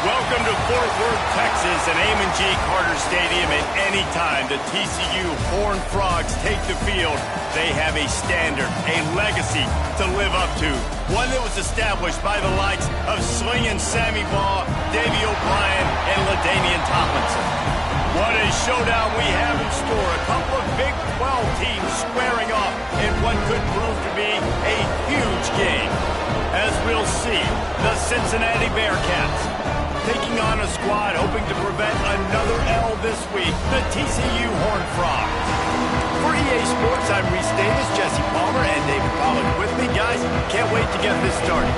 Welcome to Fort Worth, Texas, and Amon G. Carter Stadium. At any time the TCU Horned Frogs take the field, they have a standard, a legacy to live up to. One that was established by the likes of Slingin' Sammy Baugh, Davey O'Brien, and LaDainian Tomlinson. What a showdown we have in store. A couple of Big 12 teams squaring off in what could prove to be a huge game. As we'll see, the Cincinnati Bearcats taking on a squad hoping to prevent another L this week, the TCU Horned Frogs. For EA Sports, I'm Reese Davis, Jesse Palmer, and David Pollack with me. Guys, can't wait to get this started.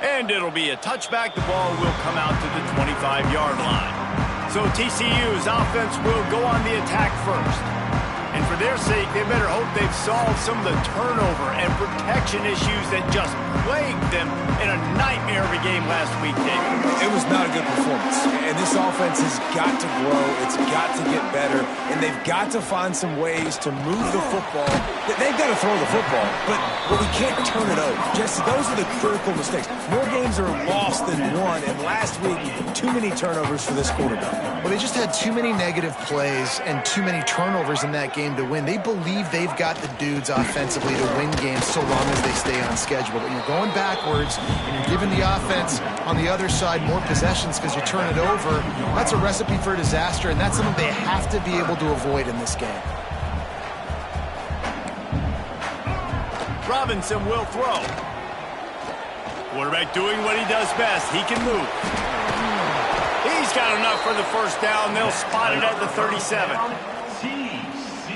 And it'll be a touchback. The ball will come out to the 25-yard line. So TCU's offense will go on the attack first. And for their sake, they better hope they've solved some of the turnover and protection issues that just plagued them in a nightmare of a game last week, David. It was not a good performance. And this offense has got to grow. It's got to get better. And they've got to find some ways to move the football. They've got to throw the football, but we can't turn it over. Jesse, those are the critical mistakes. More games are lost than won. And last week, too many turnovers for this quarterback. Well, they just had too many negative plays and too many turnovers in that game to win. They believe they've got the dudes offensively to win games so long as they stay on schedule. But you're going backwards and you're giving the offense on the other side more possessions because you turn it over. That's a recipe for disaster, and that's something they have to be able to avoid in this game. Robinson will throw. Quarterback doing what he does best. He can move. He's got enough for the first down. They'll spot it at the 37.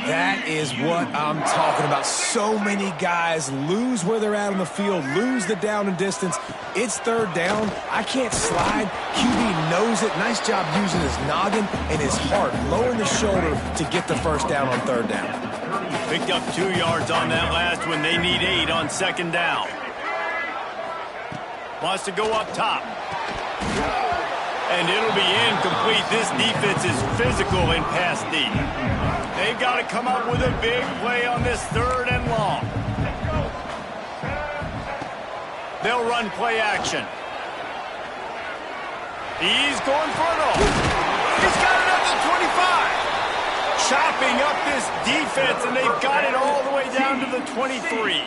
That is what I'm talking about. So many guys lose where they're at on the field, lose the down and distance. It's third down. I can't slide. QB knows it. Nice job using his noggin and his heart, lowering the shoulder to get the first down on third down. Picked up 2 yards on that last one. They need 8 on second down. Wants to go up top. And it'll be incomplete. This defense is physical in pass deep. They've got to come up with a big play on this third and long. They'll run play action. He's going for it all. He's got it up to 25. Chopping up this defense, and they've got it all the way down to the 23.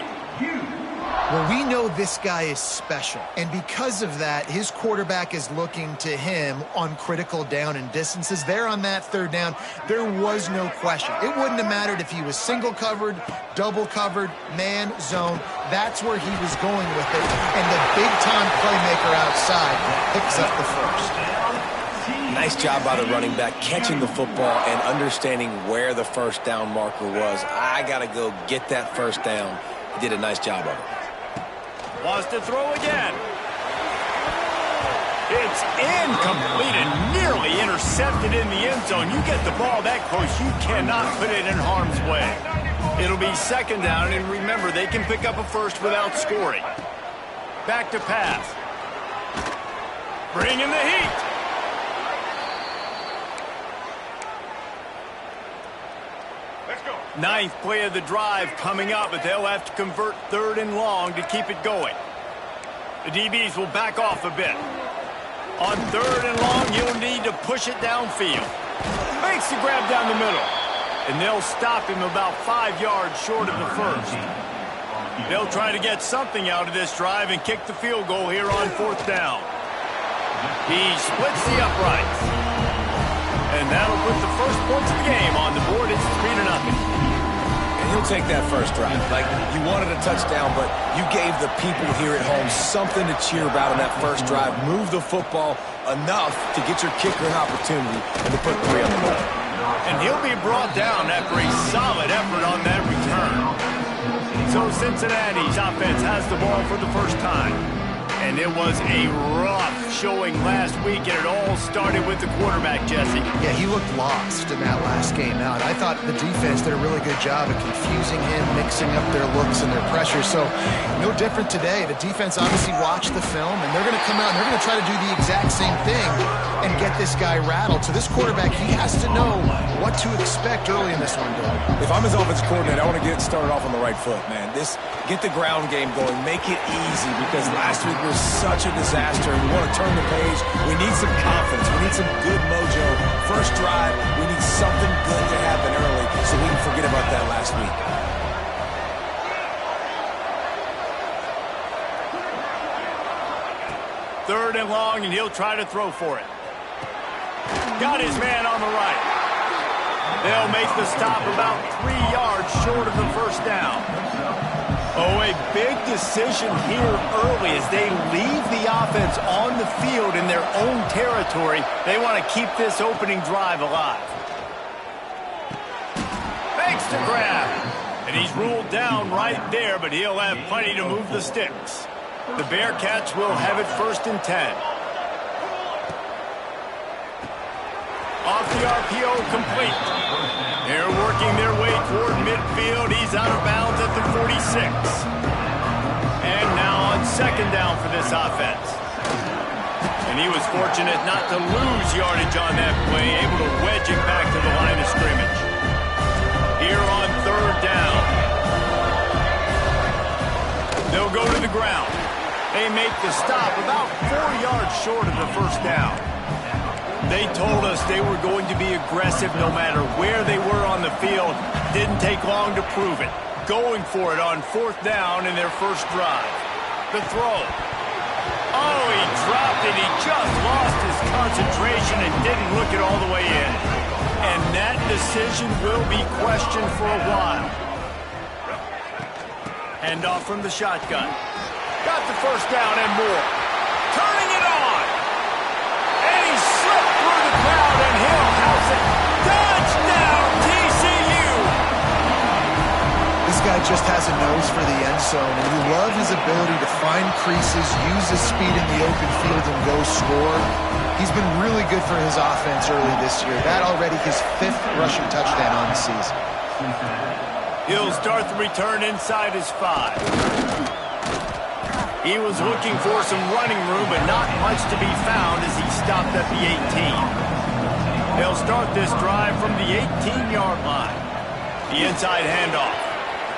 Well, we know this guy is special, and because of that, his quarterback is looking to him on critical down and distances. There on that third down, there was no question. It wouldn't have mattered if he was single covered, double covered, man, zone. That's where he was going with it, and the big-time playmaker outside picks up the first. Nice job by the running back, catching the football and understanding where the first down marker was. I got to go get that first down. He did a nice job of it. Wants to throw again. It's incomplete and nearly intercepted in the end zone. You get the ball that close, you cannot put it in harm's way. It'll be second down, and remember, they can pick up a first without scoring. Back to pass. Bring in the heat. Ninth play of the drive coming up, but they'll have to convert third and long to keep it going. The DBs will back off a bit. On third and long, you'll need to push it downfield. Makes the grab down the middle. And they'll stop him about 5 yards short of the first. They'll try to get something out of this drive and kick the field goal here on fourth down. He splits the uprights. And that'll put the first points of the game on the board. It's 3-0. And he'll take that first drive. Like, you wanted a touchdown, but you gave the people here at home something to cheer about on that first drive. Move the football enough to get your kicker an opportunity and to put 3 on the board. And he'll be brought down after a solid effort on that return. So Cincinnati's offense has the ball for the first time. And it was a rough showing last week, and it all started with the quarterback, Jesse. Yeah, he looked lost in that last game out. I thought the defense did a really good job of confusing him, mixing up their looks and their pressure. So no different today. The defense obviously watched the film, and they're going to come out and they're going to try to do the exact same thing and get this guy rattled. So this quarterback, he has to know what to expect early in this one, Bill. If I'm his offensive coordinator, I want to get started off on the right foot, man. Get the ground game going. Make it easy, because last week was such a disaster. We want to turn the page. We need some confidence. We need some good mojo. First drive, we need something good to happen early so we can forget about that last week. Third and long, and he'll try to throw for it. Got his man on the right. They'll make the stop about 3 yards short of the first down. Oh, a big decision here early as they leave the offense on the field in their own territory. They want to keep this opening drive alive. Makes the grab. And he's ruled down right there, but he'll have plenty to move the sticks. The Bearcats will have it 1st and 10. Off the RPO, complete. They're working their way toward midfield. He's out of bounds at the 46. And now on 2nd down for this offense. And he was fortunate not to lose yardage on that play, able to wedge it back to the line of scrimmage. Here on 3rd down. They'll go to the ground. They make the stop about 4 yards short of the first down. They told us they were going to be aggressive no matter where they were on the field. Didn't take long to prove it. Going for it on 4th down in their first drive. The throw. Oh, he dropped it. He just lost his concentration and didn't look it all the way in. And that decision will be questioned for a while. Handoff from the shotgun. Got the first down and more. Turning it on. And he slipped through the crowd, and he'll house it. Touchdown, TCU! This guy just has a nose for the end zone, and we love his ability to find creases, use his speed in the open field, and go score. He's been really good for his offense early this year. That already his 5th rushing touchdown on the season. He'll start the return inside his 5. He was looking for some running room, but not much to be found as he stopped at the 18. They'll start this drive from the 18-yard line. The inside handoff.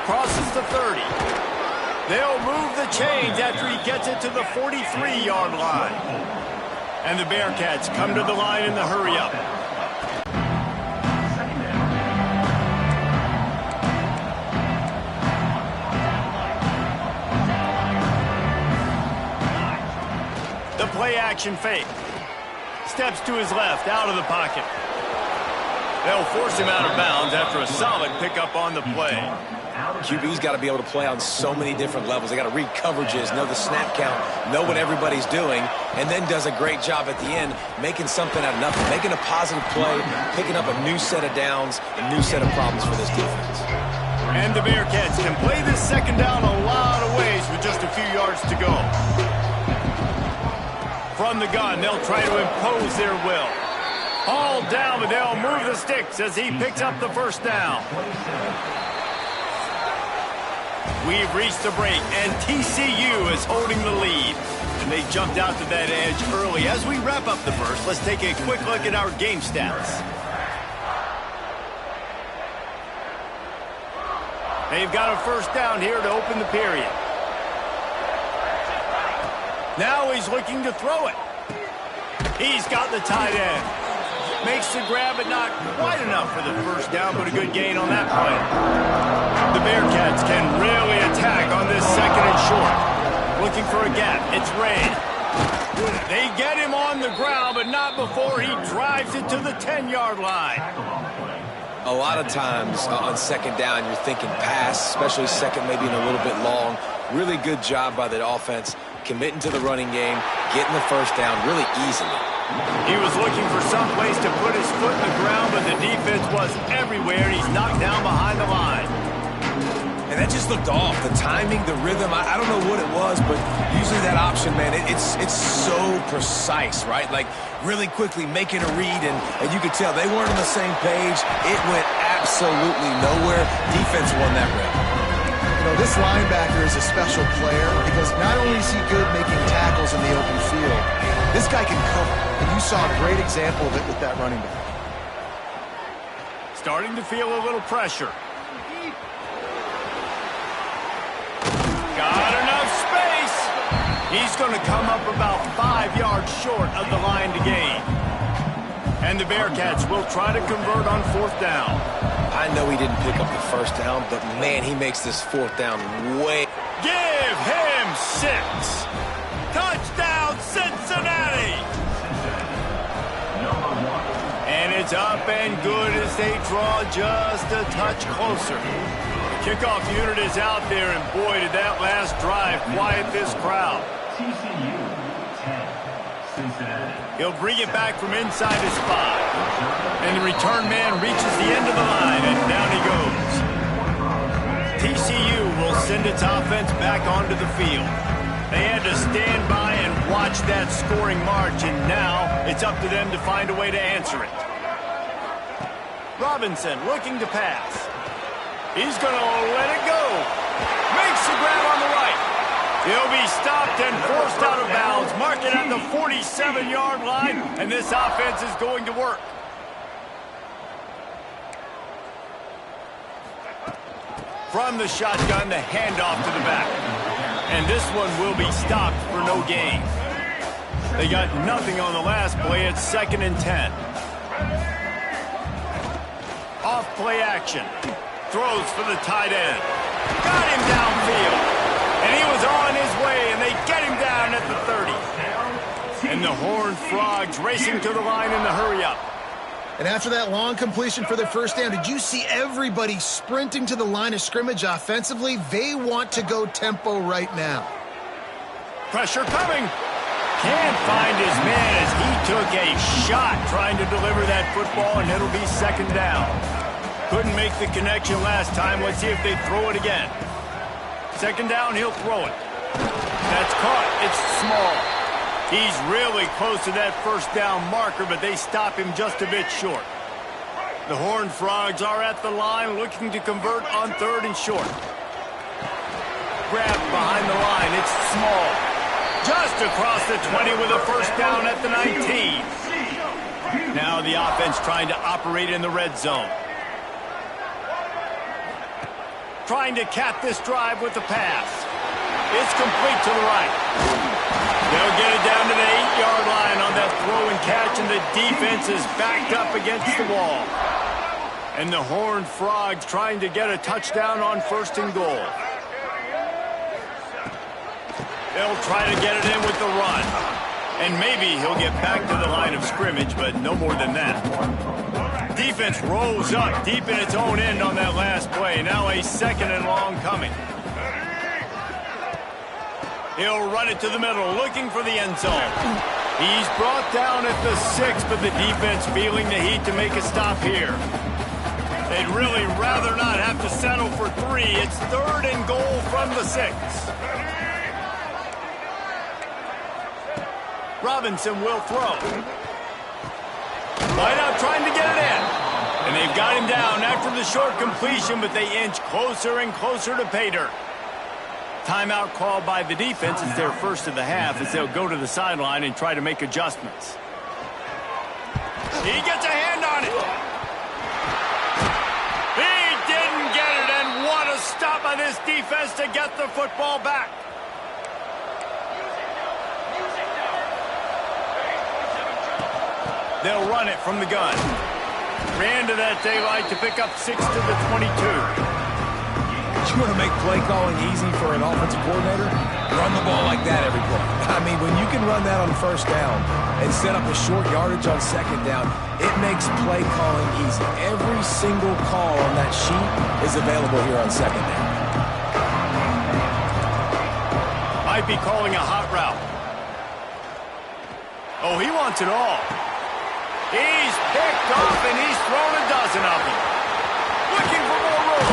Crosses the 30. They'll move the chains after he gets it to the 43-yard line. And the Bearcats come to the line in the hurry-up. The play-action fake. Steps to his left, out of the pocket. They'll force him out of bounds after a solid pickup on the play. QB's got to be able to play on so many different levels. They got to read coverages, know the snap count, know what everybody's doing, and then does a great job at the end making something out of nothing, making a positive play, picking up a new set of downs, a new set of problems for this defense. And the Bearcats can play this 2nd down a lot of ways with just a few yards to go. From the gun, they'll try to impose their will. All down, but they'll move the sticks as he picks up the first down. We've reached the break, and TCU is holding the lead. And they jumped out to that edge early. As we wrap up the first, let's take a quick look at our game stats. They've got a first down here to open the period. Now he's looking to throw it. He's got the tight end. Makes the grab, but not quite enough for the first down, but a good gain on that play. The Bearcats can really attack on this 2nd and short. Looking for a gap. It's Ray. They get him on the ground, but not before he drives it to the 10-yard line. A lot of times on 2nd down, you're thinking pass, especially 2nd, maybe in a little bit long. Really good job by the offense, committing to the running game, getting the first down really easily. He was looking for some place to put his foot in the ground, but the defense was everywhere, and he's knocked down behind the line. And that just looked off. The timing, the rhythm, I don't know what it was, but usually that option, man, it's so precise, right? Like, really quickly making a read, and you could tell they weren't on the same page. It went absolutely nowhere. Defense won that rep. You know, this linebacker is a special player because not only is he good making tackles in the open field, this guy can cover. And you saw a great example of it with that running back. Starting to feel a little pressure. Got enough space. He's going to come up about 5 yards short of the line to gain. And the Bearcats will try to convert on 4th down. I know he didn't pick up the 1st down, but man, he makes this 4th down way. Give him 6. Touchdown, Cincinnati. And it's up and good as they draw just a touch closer. The kickoff unit is out there, and boy, did that last drive quiet this crowd. He'll bring it back from inside his 5. And the return man reaches the end of the line, and down he goes. TCU will send its offense back onto the field. They had to stand by and watch that scoring march, and now it's up to them to find a way to answer it. Robinson looking to pass. He's going to let it go. Makes the grab on the right. He'll be stopped and forced out of bounds. Mark it at the 47-yard line, and this offense is going to work. From the shotgun, the handoff to the back. And this one will be stopped for no gain. They got nothing on the last play. It's 2nd and 10. Off play action. Throws for the tight end. Got him downfield. And he was on his way, and they get him down at the 30. And the Horned Frogs racing to the line in the hurry-up. And after that long completion for their 1st down, did you see everybody sprinting to the line of scrimmage offensively? They want to go tempo right now. Pressure coming. Can't find his man as he took a shot trying to deliver that football, and it'll be 2nd down. Couldn't make the connection last time. Let's see if they throw it again. 2nd down, he'll throw it. That's caught. It's small. He's really close to that 1st down marker, but they stop him just a bit short. The Horned Frogs are at the line looking to convert on 3rd and short. Grab behind the line. It's small. Just across the 20 with a 1st down at the 19. Now the offense trying to operate in the red zone. Trying to cap this drive with the pass. It's complete to the right. They'll get it down to the 8-yard line on that throw and catch, and the defense is backed up against the wall. And the Horned Frogs trying to get a touchdown on 1st and goal. They'll try to get it in with the run. And maybe he'll get back to the line of scrimmage, but no more than that. Defense rolls up deep in its own end on that last play. Now a 2nd and long coming. He'll run it to the middle, looking for the end zone. He's brought down at the 6, but the defense feeling the heat to make a stop here. They'd really rather not have to settle for 3. It's 3rd and goal from the 6. Robinson will throw. Wide out trying to get it in. And they've got him down after the short completion, but they inch closer and closer to pay dirt. Timeout called by the defense. It's their 1st of the half as they'll go to the sideline and try to make adjustments. He gets a hand on it. He didn't get it, and what a stop by this defense to get the football back. They'll run it from the gun. Ran to that daylight to pick up 6 to the 22. You want to make play calling easy for an offensive coordinator? Run the ball like that every play. I mean, when you can run that on 1st down and set up a short yardage on 2nd down, it makes play calling easy. Every single call on that sheet is available here on 2nd down. Might be calling a hot route. Oh, he wants it all. He's picked off, and he's thrown a dozen of them. Looking for more room.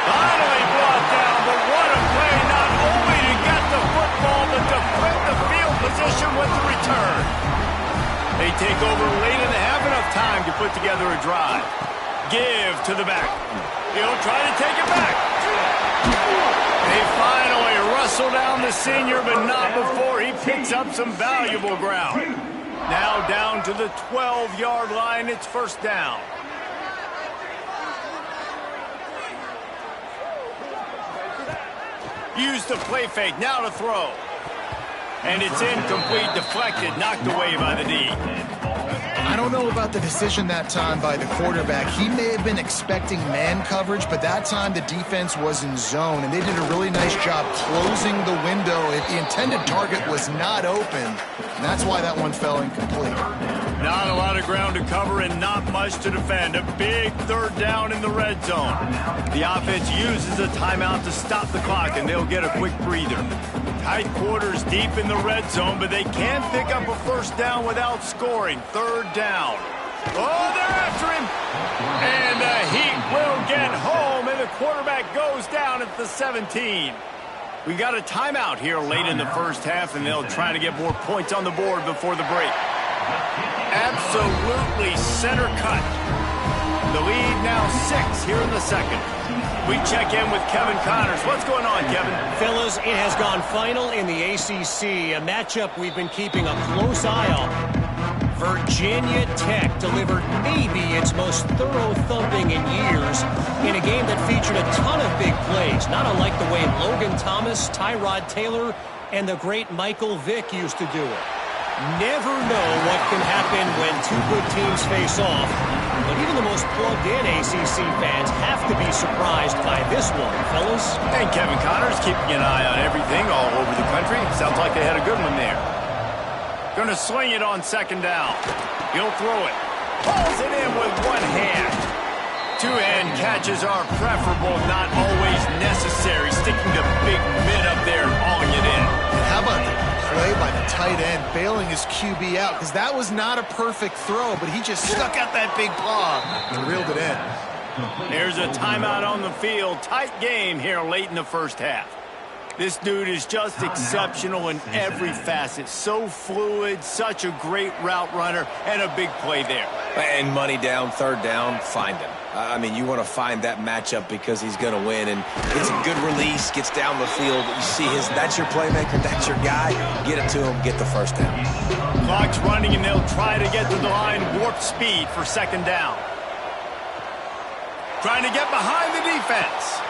Finally brought take over late in the half, enough time to put together a drive. Give to the back. He'll try to take it back. They finally wrestle down the senior, but not before he picks up some valuable ground. Now down to the 12-yard line. It's first down. Use the play fake. Now to throw. And it's incomplete, deflected, knocked away by the D. I don't know about the decision that time by the quarterback. He may have been expecting man coverage, but that time the defense was in zone, and they did a really nice job closing the window if the intended target was not open. And that's why that one fell incomplete. Not a lot of ground to cover and not much to defend. A big third down in the red zone. The offense uses a timeout to stop the clock, and they'll get a quick breather. Tight quarters deep in the red zone, but they can't pick up a first down without scoring. Third down. Oh, they're after him. And the Heat will get home, and the quarterback goes down at the 17. We got a timeout here late in the first half, and they'll try to get more points on the board before the break. Absolutely center cut. The lead now 6 here in the second. We check in with Kevin Connors. What's going on, Kevin? Fellas, it has gone final in the ACC, a matchup we've been keeping a close eye on. Virginia Tech delivered maybe its most thorough thumping in years in a game that featured a ton of big plays, not unlike the way Logan Thomas, Tyrod Taylor, and the great Michael Vick used to do it. Never know what can happen when two good teams face off, but even the most plugged-in ACC fans have to be surprised by this one, fellas. And Kevin Connors keeping an eye on everything all over the country. Sounds like they had a good one there. Going to swing it on second down. He'll throw it. Pulls it in with one hand. Two-hand catches are preferable, not always necessary. Sticking the big mid up there and hauling it in. How about the play by the tight end, bailing his QB out, because that was not a perfect throw, but he just stuck out that big paw and reeled it in. There's a timeout on the field. Tight game here late in the first half. This dude is just exceptional in every facet. So fluid, such a great route runner, and a big play there. And money down, third down, find him. I mean, you want to find that matchup because he's going to win. And it's a good release, gets down the field. You see that's your playmaker, that's your guy. Get it to him, get the first down. Clock's running, and they'll try to get to the line, warp speed for second down. Trying to get behind the defense.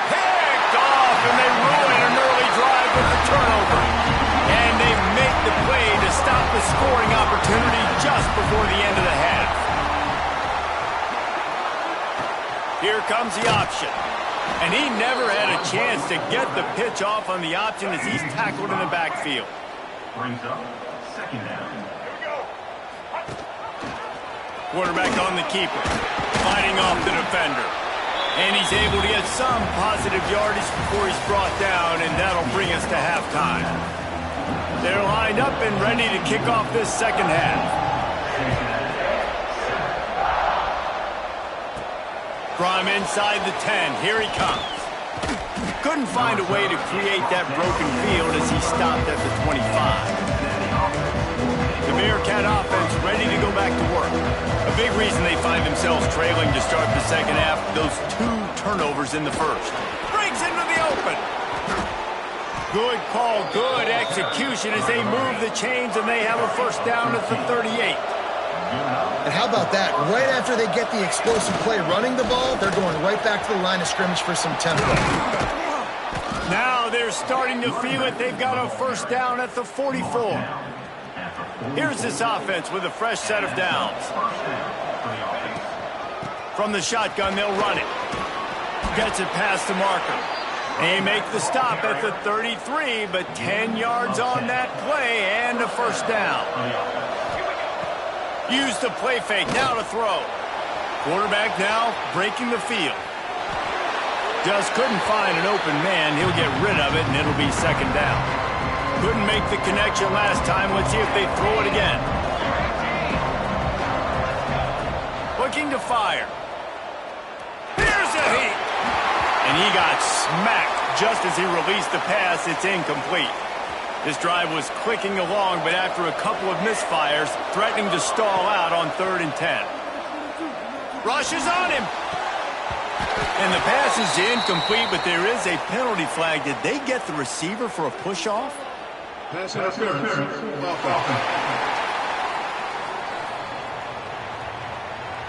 Picked off, and they ruin an early drive with the turnover. And they make the play to stop the scoring opportunity just before the end of the half. Here comes the option. And he never had a chance to get the pitch off on the option as he's tackled in the backfield. Brings up second down. Quarterback on the keeper. Fighting off the defender. And he's able to get some positive yardage before he's brought down, and that'll bring us to halftime. They're lined up and ready to kick off this second half. From inside the 10, here he comes. Couldn't find a way to create that broken field as he stopped at the 25. The Bearcat offense ready to go back to work. A big reason they find themselves trailing to start the second half, those 2 turnovers in the first. Breaks into the open. Good call, good execution as they move the chains, and they have a first down at the 38. And how about that? Right after they get the explosive play running the ball, they're going right back to the line of scrimmage for some tempo. Now they're starting to feel it. They've got a first down at the 44. Here's this offense with a fresh set of downs. From the shotgun, they'll run it. Gets it past the marker. They make the stop at the 33, but 10 yards on that play and a first down. Use the play fake, now to throw. Quarterback now breaking the field. Just couldn't find an open man. He'll get rid of it, and it'll be second down. Couldn't make the connection last time. Let's see if they throw it again. Looking to fire. Here's a heat. And he got smacked just as he released the pass. It's incomplete. This drive was clicking along, but after a couple of misfires, threatening to stall out on 3rd and 10. Rushes on him. And the pass is incomplete, but there is a penalty flag. Did they get the receiver for a push-off? Pass interference.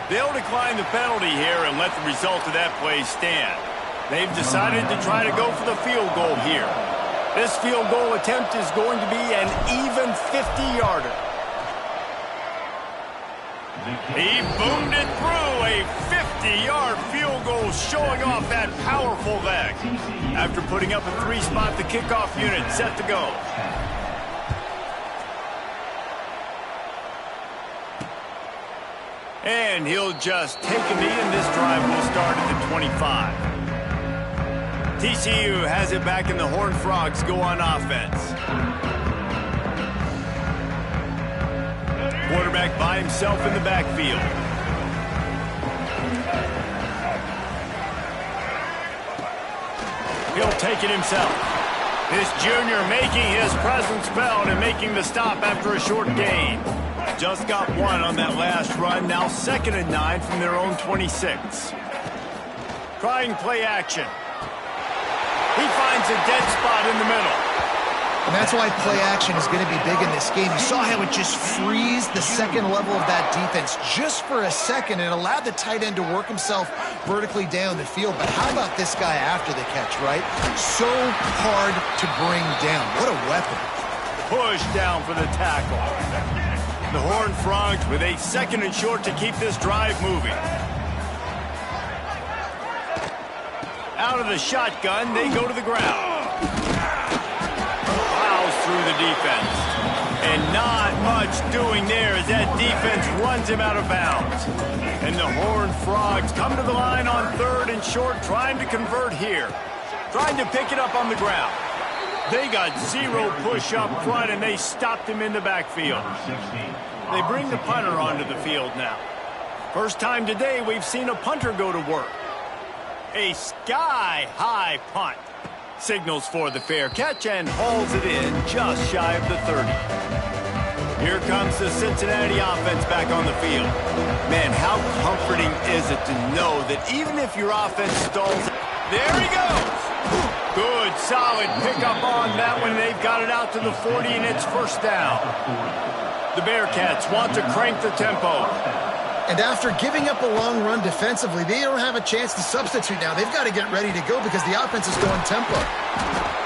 They'll decline the penalty here and let the result of that play stand. They've decided to try to go for the field goal here. This field goal attempt is going to be an even 50-yarder. He boomed it through, a 50-yard field goal showing off that powerful leg. After putting up a 3-spot, the kickoff unit set to go. And he'll just take a knee, and this drive will start at the 25. TCU has it back, and the Horned Frogs go on offense. Quarterback by himself in the backfield. He'll take it himself. This junior making his presence felt and making the stop after a short gain. Just got one on that last run. Now 2nd and 9 from their own 26. Trying play action. He finds a dead spot in the middle. And that's why play action is going to be big in this game. You saw how it just freezed the second level of that defense just for a second and allowed the tight end to work himself vertically down the field. But how about this guy after the catch, right? So hard to bring down. What a weapon. Push down for the tackle. The Horned Frogs with a 2nd and short to keep this drive moving. Out of the shotgun, they go to the ground. Plows through the defense. And not much doing there as that defense runs him out of bounds. And the Horned Frogs come to the line on 3rd and short, trying to convert here. Trying to pick it up on the ground. They got 0 push up front, and they stopped him in the backfield. They bring the punter onto the field now. First time today we've seen a punter go to work. A sky-high punt. Signals for the fair catch and hauls it in just shy of the 30. Here comes the Cincinnati offense back on the field. Man, how comforting is it to know that even if your offense stalls... There he goes! Good, solid pickup on that one. They've got it out to the 40, and it's 1st down. The Bearcats want to crank the tempo. And after giving up a long run defensively, they don't have a chance to substitute now. They've got to get ready to go because the offense is going tempo.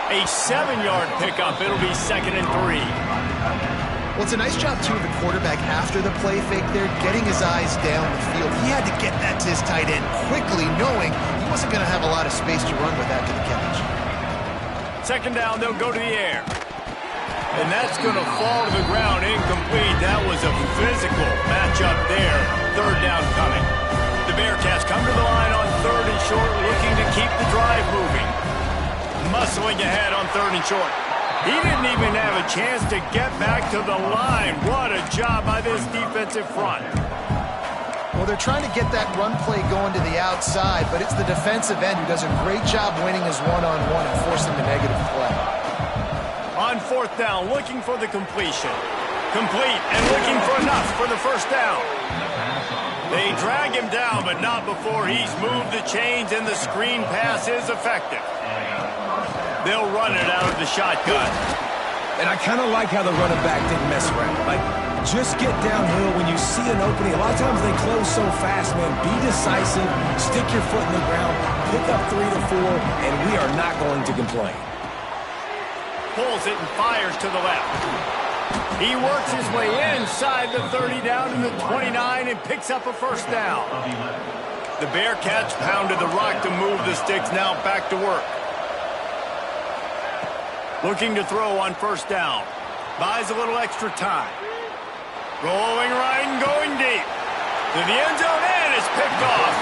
A 7-yard pickup. It'll be 2nd and 3. Well, it's a nice job, too, of the quarterback after the play fake there, getting his eyes down the field. He had to get that to his tight end quickly, knowing he wasn't going to have a lot of space to run with after the catch. 2nd down, they'll go to the air. And that's going to fall to the ground incomplete. That was a physical matchup there. 3rd down coming. The Bearcats come to the line on 3rd and short, looking to keep the drive moving. Muscling ahead on 3rd and short. He didn't even have a chance to get back to the line. What a job by this defensive front. Well, they're trying to get that run play going to the outside, but it's the defensive end who does a great job winning his one-on-one and forcing the negative play. On 4th down, looking for the completion. Complete and looking for enough for the 1st down. They drag him down, but not before he's moved the chains and the screen pass is effective. They'll run it out of the shotgun. And I kind of like how the running back didn't mess around. Like, just get downhill when you see an opening. A lot of times they close so fast, man. Be decisive, stick your foot in the ground, pick up 3 to 4, and we are not going to complain. Pulls it and fires to the left. He works his way inside the 30 down to the 29 and picks up a 1st down. The Bearcats pounded the rock to move the sticks, now back to work. Looking to throw on 1st down. Buys a little extra time. Rolling right and going deep. To the end zone and it's picked off.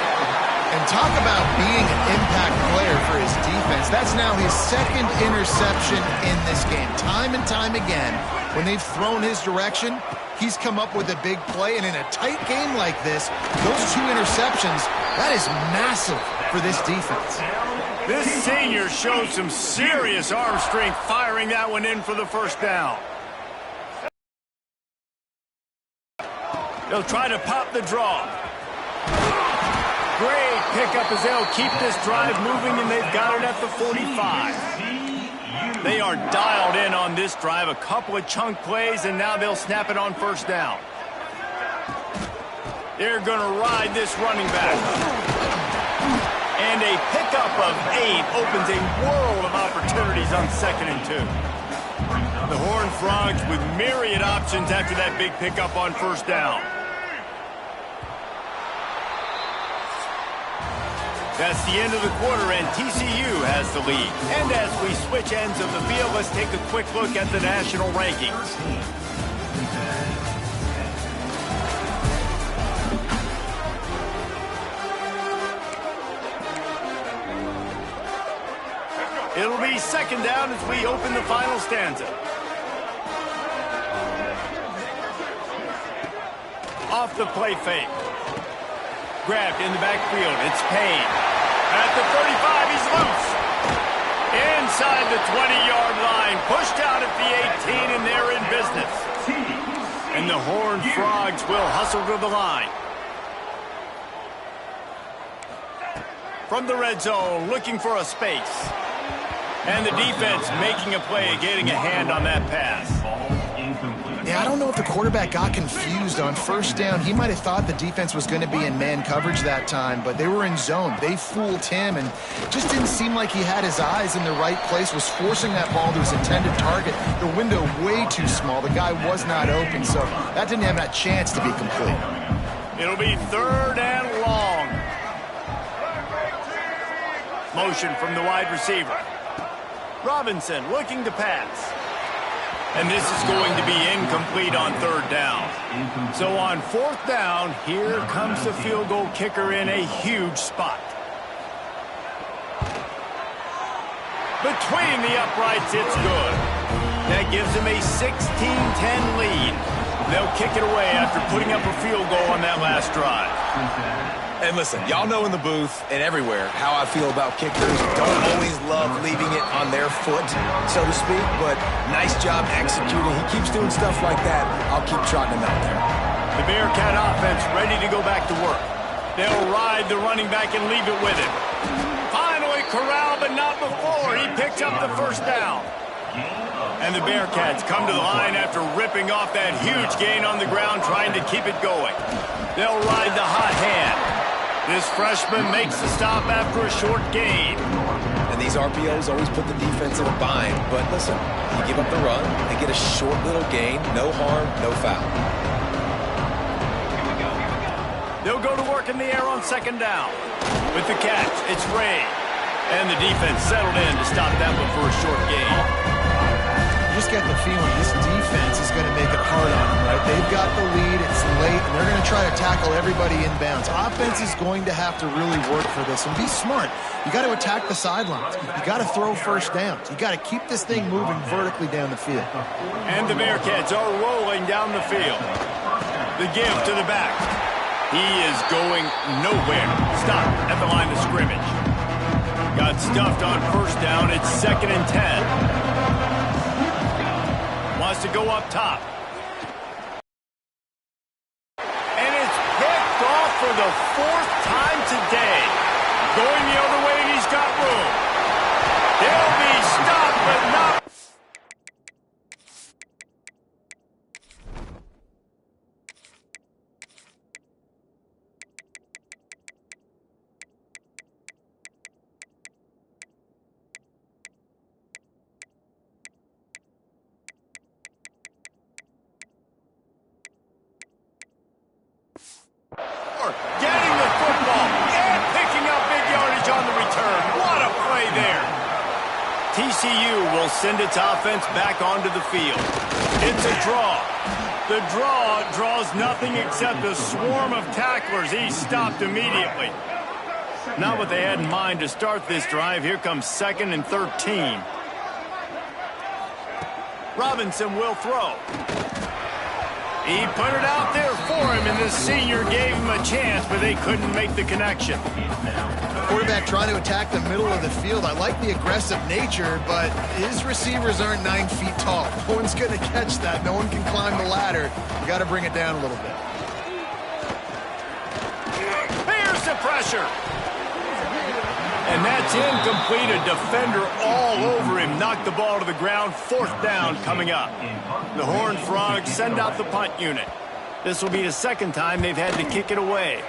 And talk about being an impact player for his defense. That's now his 2nd interception in this game. Time and time again, when they've thrown his direction, he's come up with a big play. And in a tight game like this, those 2 interceptions, that is massive for this defense. This senior shows some serious arm strength firing that one in for the first down. They'll try to pop the draw. Great pickup as they'll keep this drive moving, and they've got it at the 45. They are dialed in on this drive. A couple of chunk plays, and now they'll snap it on first down. They're going to ride this running back. And a pickup of 8 opens a world of opportunities on 2nd and 2. The Horned Frogs with myriad options after that big pickup on first down. That's the end of the quarter, and TCU has the lead. And as we switch ends of the field, let's take a quick look at the national rankings. It'll be 2nd down as we open the final stanza. Off the play fake. Grabbed in the backfield. It's Payne. At the 35, he's loose. Inside the 20-yard line. Pushed out at the 18, and they're in business. And the Horned Frogs will hustle to the line. From the red zone, looking for a space. And the defense making a play, getting a hand on that pass. Yeah, I don't know if the quarterback got confused on first down. He might have thought the defense was going to be in man coverage that time, but they were in zone. They fooled him, and just didn't seem like he had his eyes in the right place, was forcing that ball to his intended target. The window way too small. The guy was not open, so that didn't have that chance to be complete. It'll be 3rd and long. Motion from the wide receiver. Robinson looking to pass. And this is going to be incomplete on 3rd down. So on 4th down, here comes the field goal kicker in a huge spot. Between the uprights, it's good. That gives them a 16-10 lead. They'll kick it away after putting up a field goal on that last drive. And listen, y'all know in the booth and everywhere how I feel about kickers. Don't always love leaving it on their foot, so to speak, but nice job executing. He keeps doing stuff like that. I'll keep trotting him out there. The Bearcat offense ready to go back to work. They'll ride the running back and leave it with him. Finally corralled, but not before. He picks up the first down. And the Bearcats come to the line after ripping off that huge gain on the ground, trying to keep it going. They'll ride the hot hand. This freshman makes the stop after a short gain. And these RPOs always put the defense in a bind. But listen, you give up the run, they get a short little gain, no harm, no foul. They'll go to work in the air on 2nd down. With the catch, it's Ray. And the defense settled in to stop that one for a short gain. You just get the feeling this defense is going to make it hard on them, right? They've got the lead, it's late, and they're going to try to tackle everybody inbounds. Offense is going to have to really work for this and be smart. You got to attack the sidelines. You got to throw first downs. You got to keep this thing moving vertically down the field. And the Bearcats are rolling down the field. The give to the back. He is going nowhere. Stop at the line of scrimmage. Got stuffed on first down. It's 2nd and 10. Wants to go up top. And it's picked off for the 4th time today. Going the other way, and he's got room. He'll be stopped, but not. Getting the football and picking up big yardage on the return. What a play there. TCU will send its offense back onto the field. It's a draw. The draw draws nothing except a swarm of tacklers. He's stopped immediately. Not what they had in mind to start this drive. Here comes 2nd and 13. Robinson will throw. He put it out there for him, and the senior gave him a chance, but they couldn't make the connection. quarterback trying to attack the middle of the field. I like the aggressive nature, but his receivers aren't 9 feet tall. No one's going to catch that. No one can climb the ladder. You got to bring it down a little bit. Here's the pressure. And that's incomplete. A defender all over him. Knocked the ball to the ground. 4th down coming up. The Horned Frogs send out the punt unit. This will be the 2nd time they've had to kick it away.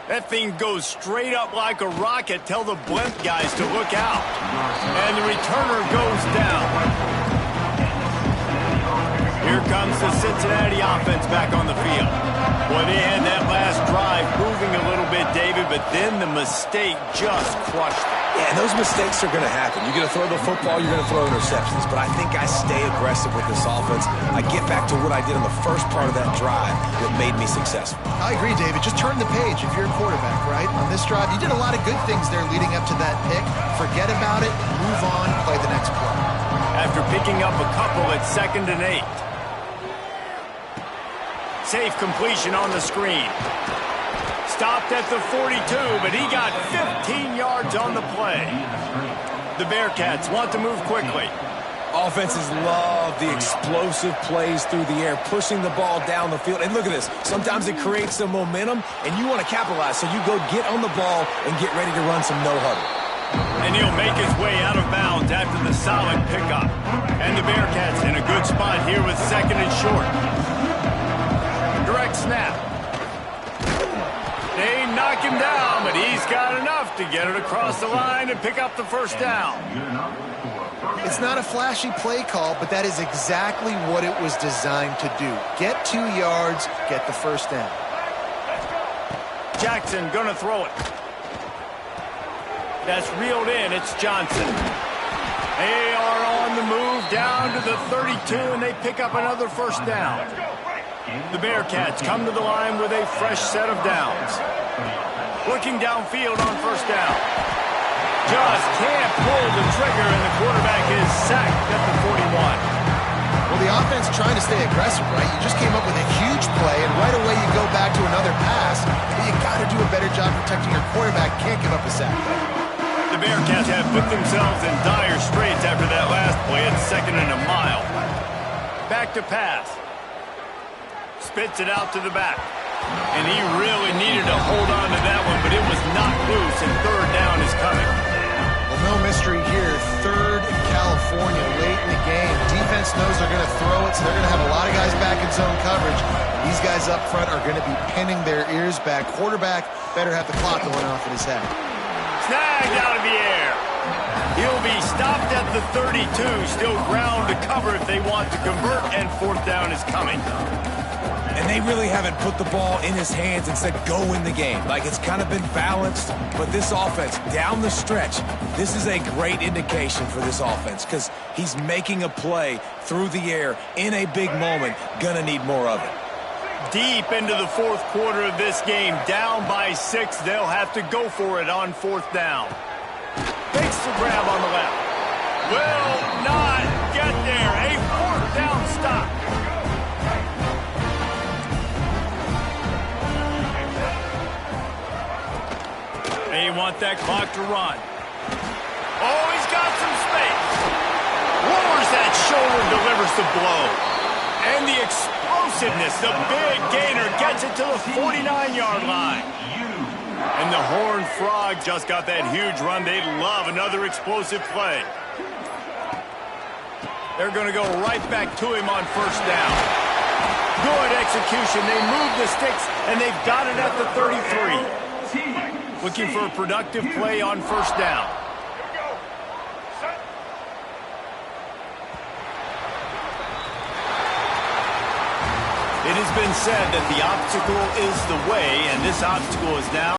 That thing goes straight up like a rocket. Tell the blimp guys to look out. And the returner goes down. Here comes the Cincinnati offense back on the field. Boy, they had that last drive moving a little bit, David, but then the mistake just crushed them. Yeah, and those mistakes are going to happen. You're going to throw the football, you're going to throw interceptions. But I think I stay aggressive with this offense. I get back to what I did on the first part of that drive that made me successful. I agree, David. Just turn the page if you're a quarterback, right? On this drive, you did a lot of good things there leading up to that pick. Forget about it, move on, play the next play. After picking up a couple at 2nd and 8. Safe completion on the screen. Stopped at the 42, but he got 15 yards on the play. The Bearcats want to move quickly. Offenses love the explosive plays through the air, pushing the ball down the field. And look at this. Sometimes it creates some momentum, and you want to capitalize. So you go get on the ball and get ready to run some no-huddle. And he'll make his way out of bounds after the solid pickup. And the Bearcats in a good spot here with 2nd and short. Direct snap. They knock him down, but he's got enough to get it across the line and pick up the 1st down. It's not a flashy play call, but that is exactly what it was designed to do. Get 2 yards, get the 1st down. Jackson gonna throw it. That's reeled in. It's Johnson. They are on the move down to the 32, and they pick up another 1st down. The Bearcats come to the line with a fresh set of downs. Looking downfield on 1st down. Just can't pull the trigger, and the quarterback is sacked at the 41. Well, the offense trying to stay aggressive, right? You just came up with a huge play, and right away you go back to another pass, but you got to do a better job protecting your quarterback. Can't give up a sack. The Bearcats have put themselves in dire straits after that last play at 2nd and a mile. Back to pass. Spits it out to the back. And he really needed to hold on to that one, but it was knocked loose, and 3rd down is coming. Well, no mystery here. 3rd in California late in the game. Defense knows they're going to throw it, so they're going to have a lot of guys back in zone coverage. These guys up front are going to be pinning their ears back. Quarterback better have the clock going off in his head. Snagged out of the air. He'll be stopped at the 32. Still ground to cover if they want to convert, and 4th down is coming. And they really haven't put the ball in his hands and said, go win the game. Like, it's kind of been balanced. But this offense, down the stretch, this is a great indication for this offense because he's making a play through the air in a big moment. Gonna need more of it. Deep into the 4th quarter of this game, down by 6. They'll have to go for it on 4th down. Makes the grab on the left. Will not get there. A 4th down stop. They want that clock to run. Oh, he's got some space. Lowers that shoulder, delivers the blow. And the explosiveness, the big gainer, gets it to the 49-yard line. And the Horned Frog just got that huge run. They'd love another explosive play. They're going to go right back to him on 1st down. Good execution. They move the sticks, and they've got it at the 33. Looking for a productive play on 1st down. It has been said that the obstacle is the way, and this obstacle is now